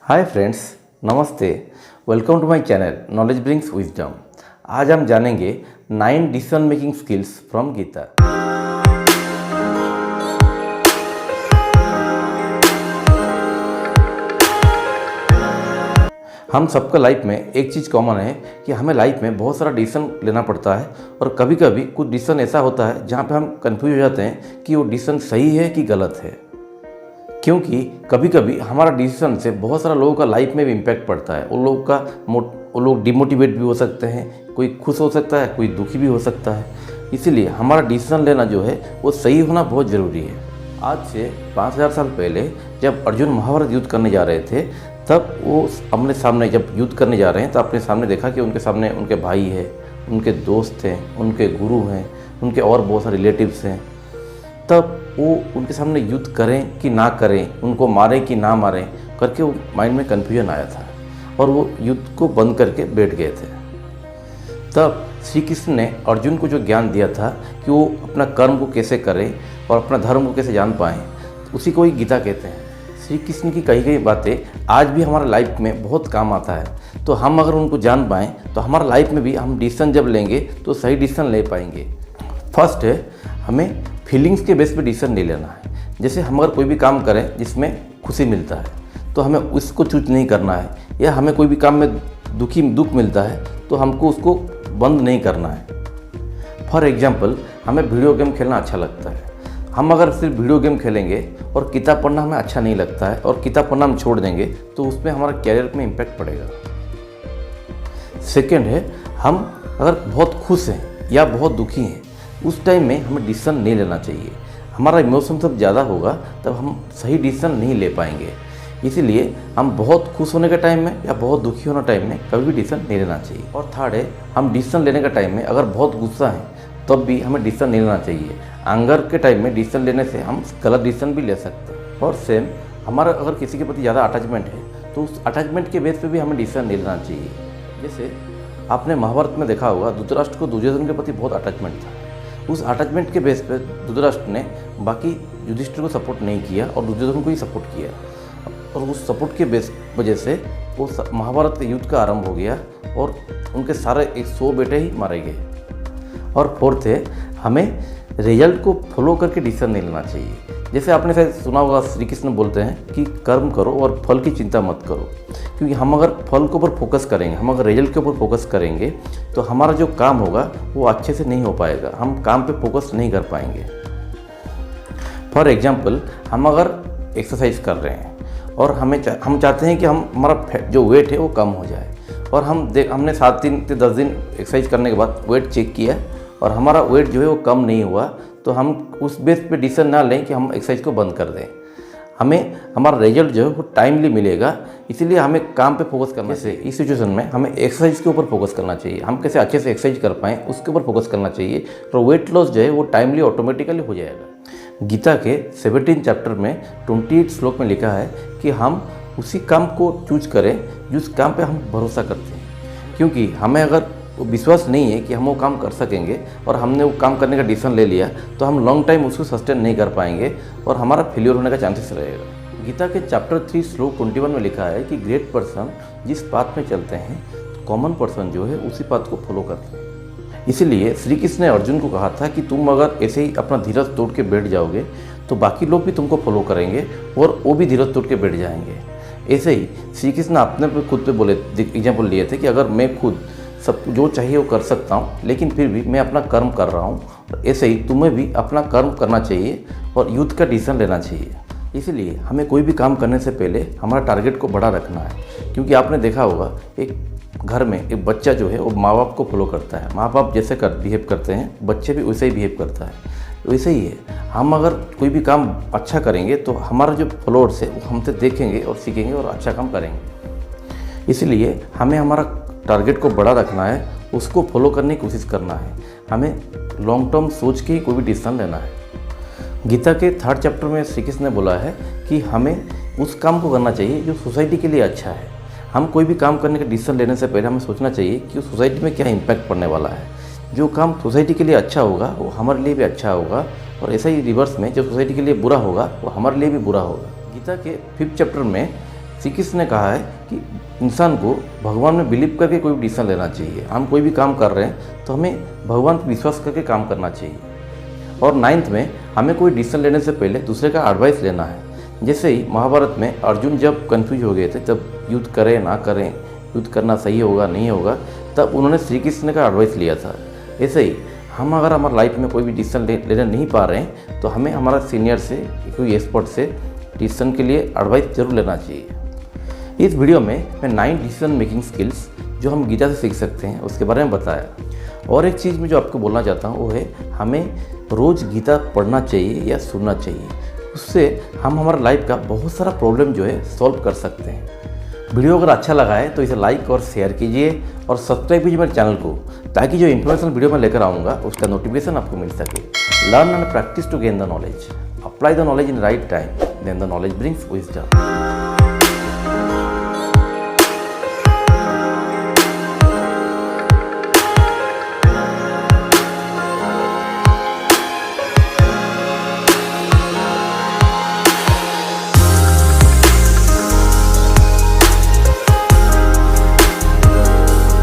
हाय friends, नमस्ते। Welcome to my channel knowledge brings wisdom. आज हम जानेंगे 9 decision making skills from Gita. हम सबका लाइफ में एक चीज़ कॉमन है कि हमें लाइफ में बहुत सारा डिसीजन लेना पड़ता है और कभी कभी कुछ डिसीजन ऐसा होता है जहाँ पे हम कंफ्यूज हो जाते हैं कि वो डिसीजन सही है कि गलत है। क्योंकि कभी कभी हमारा डिसीजन से बहुत सारा लोगों का लाइफ में भी इम्पैक्ट पड़ता है। वो लोग डिमोटिवेट भी हो सकते हैं, कोई खुश हो सकता है, कोई दुखी भी हो सकता है। इसीलिए हमारा डिसीजन लेना जो है वो सही होना बहुत ज़रूरी है। आज से 5000 साल पहले जब अर्जुन महाभारत युद्ध करने जा रहे थे, तब वो अपने सामने जब युद्ध करने जा रहे हैं तो अपने सामने देखा कि उनके सामने उनके भाई है, उनके दोस्त हैं, उनके गुरु हैं, उनके और बहुत सारे रिलेटिव्स हैं। तब वो उनके सामने युद्ध करें कि ना करें, उनको मारें कि ना मारें करके वो माइंड में कन्फ्यूजन आया था और वो युद्ध को बंद करके बैठ गए थे। तब श्री कृष्ण ने अर्जुन को जो ज्ञान दिया था कि वो अपना कर्म को कैसे करें और अपना धर्म को कैसे जान पाएँ, उसी को ही गीता कहते हैं। श्री कृष्ण की कही गई बातें आज भी हमारे लाइफ में बहुत काम आता है। तो हम अगर उनको जान पाएँ तो हमारा लाइफ में भी हम डिसीजन जब लेंगे तो सही डिसीजन ले पाएंगे। फर्स्ट है, हमें फीलिंग्स के बेस पे डिसीजन नहीं लेना है। जैसे हम अगर कोई भी काम करें जिसमें खुशी मिलता है तो हमें उसको चूज नहीं करना है, या हमें कोई भी काम में दुख मिलता है तो हमको उसको बंद नहीं करना है। फॉर एग्जाम्पल, हमें वीडियो गेम खेलना अच्छा लगता है। हम अगर सिर्फ वीडियो गेम खेलेंगे और किताब पढ़ना हमें अच्छा नहीं लगता है और किताब पढ़ना हम छोड़ देंगे तो उसमें हमारा कैरियर में इम्पैक्ट पड़ेगा। सेकेंड है, हम अगर बहुत खुश हैं या बहुत दुखी हैं, उस टाइम में हमें डिसीजन नहीं लेना चाहिए। हमारा इमोशन सब ज़्यादा होगा तब हम सही डिसीजन नहीं ले पाएंगे। इसीलिए हम बहुत खुश होने के टाइम में या बहुत दुखी होने टाइम में कभी भी डिसीजन नहीं लेना चाहिए। और थर्ड है, हम डिसीजन लेने के टाइम में अगर बहुत गुस्सा है तब भी हमें डिसीजन नहीं लेना चाहिए। एंगर के टाइम में डिसीजन लेने से हम गलत डिसीजन भी ले सकते हैं। और सेम, हमारा अगर किसी के प्रति ज़्यादा अटैचमेंट है तो उस अटैचमेंट के बेस पे भी हमें डिसीजन नहीं लेना चाहिए। जैसे आपने महाभारत में देखा होगा, धृतराष्ट्र को दुर्योधन के प्रति बहुत अटैचमेंट था। उस अटैचमेंट के बेस पे धृतराष्ट्र ने बाकी युधिष्ठिर को सपोर्ट नहीं किया और दुर्योधन को ही सपोर्ट किया, और उस सपोर्ट के बेस वजह से वो महाभारत के युद्ध का आरंभ हो गया और उनके सारे 100 बेटे ही मारे गए। और फोर्थ है, हमें रिजल्ट को फॉलो करके डिसीजन नहीं लेना चाहिए। जैसे आपने शायद सुना होगा, श्री कृष्ण बोलते हैं कि कर्म करो और फल की चिंता मत करो। क्योंकि हम अगर फल के ऊपर फोकस करेंगे, हम अगर रिजल्ट के ऊपर फोकस करेंगे तो हमारा जो काम होगा वो अच्छे से नहीं हो पाएगा, हम काम पे फोकस नहीं कर पाएंगे। फॉर एग्जाम्पल, हम अगर एक्सरसाइज कर रहे हैं और हम चाहते हैं कि हमारा जो वेट है वो कम हो जाए, और हमने 7 दिन से 10 दिन एक्सरसाइज करने के बाद वेट चेक किया और हमारा वेट जो है वो कम नहीं हुआ, तो हम उस बेस पे डिसीजन ना लें कि हम एक्सरसाइज को बंद कर दें। हमें हमारा रिजल्ट जो है वो टाइमली मिलेगा। इसीलिए हमें काम पे फोकस करना चाहिए। इस सिचुएशन में हमें एक्सरसाइज के ऊपर फोकस करना चाहिए, हम कैसे अच्छे से एक्सरसाइज कर पाएँ उसके ऊपर फोकस करना चाहिए, तो वेट लॉस जो है वो टाइमली ऑटोमेटिकली हो जाएगा। गीता के 17 चैप्टर में 28 श्लोक में लिखा है कि हम उसी काम को चूज करें जिस काम पे हम भरोसा करते हैं। क्योंकि हमें अगर विश्वास नहीं है कि हम वो काम कर सकेंगे और हमने वो काम करने का डिसीजन ले लिया तो हम लॉन्ग टाइम उसको सस्टेन नहीं कर पाएंगे और हमारा फेलियर होने का चांसेस रहेगा। गीता के चैप्टर 3 श्लोक 21 में लिखा है कि ग्रेट पर्सन जिस पाथ में चलते हैं, कॉमन पर्सन जो है उसी पाथ को फॉलो करते हैं। इसीलिए श्री कृष्ण ने अर्जुन को कहा था कि तुम अगर ऐसे ही अपना धीरज तोड़ के बैठ जाओगे तो बाकी लोग भी तुमको फॉलो करेंगे और वो भी धीरज तोड़ के बैठ जाएंगे। ऐसे ही श्री कृष्ण अपने खुद पे बोले एग्जाम्पल लिए थे कि अगर मैं खुद सब जो चाहिए वो कर सकता हूँ, लेकिन फिर भी मैं अपना कर्म कर रहा हूँ, ऐसे ही तुम्हें भी अपना कर्म करना चाहिए और युद्ध का डिसीजन लेना चाहिए। इसलिए हमें कोई भी काम करने से पहले हमारा टारगेट को बड़ा रखना है। क्योंकि आपने देखा होगा, एक घर में एक बच्चा जो है वो माँ बाप को फॉलो करता है। माँ बाप जैसे बिहेव करते हैं, बच्चे भी वैसे ही बिहेव करता है। वैसे ही है, हम अगर कोई भी काम अच्छा करेंगे तो हमारा जो फॉलोअर्स है वो हमसे देखेंगे और सीखेंगे और अच्छा काम करेंगे। इसलिए हमें हमारा टारगेट को बड़ा रखना है, उसको फॉलो करने की कोशिश करना है। हमें लॉन्ग टर्म सोच के ही कोई भी डिसीजन लेना है। गीता के 3rd चैप्टर में श्री कृष्ण ने बोला है कि हमें उस काम को करना चाहिए जो सोसाइटी के लिए अच्छा है। हम कोई भी काम करने का डिसीजन लेने से पहले हमें सोचना चाहिए कि उस सोसाइटी में क्या इम्पैक्ट पड़ने वाला है। जो काम सोसाइटी के लिए अच्छा होगा वो हमारे लिए भी अच्छा होगा, और ऐसा ही रिवर्स में जो सोसाइटी के लिए बुरा होगा वो हमारे लिए भी बुरा होगा। गीता के 5th चैप्टर में श्री कृष्ण ने कहा है कि इंसान को भगवान में बिलीव करके कोई भी डिसीजन लेना चाहिए। हम कोई भी काम कर रहे हैं तो हमें भगवान पर विश्वास करके काम करना चाहिए। और 9th में हमें कोई डिसीजन लेने से पहले दूसरे का एडवाइस लेना है। जैसे ही महाभारत में अर्जुन जब कंफ्यूज हो गए थे, तब युद्ध करें ना करें, युद्ध करना सही होगा नहीं होगा, तब उन्होंने श्री कृष्ण का एडवाइस लिया था। ऐसे ही हम अगर हमारे लाइफ में कोई भी डिसीजन लेने नहीं पा रहे हैं तो हमें हमारा सीनियर से, कोई एक्सपर्ट से डिसीजन के लिए एडवाइस जरूर लेना चाहिए। इस वीडियो में मैं 9 डिसीजन मेकिंग स्किल्स जो हम गीता से सीख सकते हैं उसके बारे में बताया। और एक चीज़ मैं जो आपको बोलना चाहता हूँ वो है, हमें रोज़ गीता पढ़ना चाहिए या सुनना चाहिए। उससे हम हमारा लाइफ का बहुत सारा प्रॉब्लम जो है सॉल्व कर सकते हैं। वीडियो अगर अच्छा लगा है तो इसे लाइक और शेयर कीजिए और सब्सक्राइब कीजिए मेरे चैनल को, ताकि जो इन्फॉर्मेशन वीडियो मैं लेकर आऊँगा उसका नोटिफिकेशन आपको मिल सके। Learn and practice to gain the knowledge, apply the knowledge in right time, then the knowledge brings wisdom.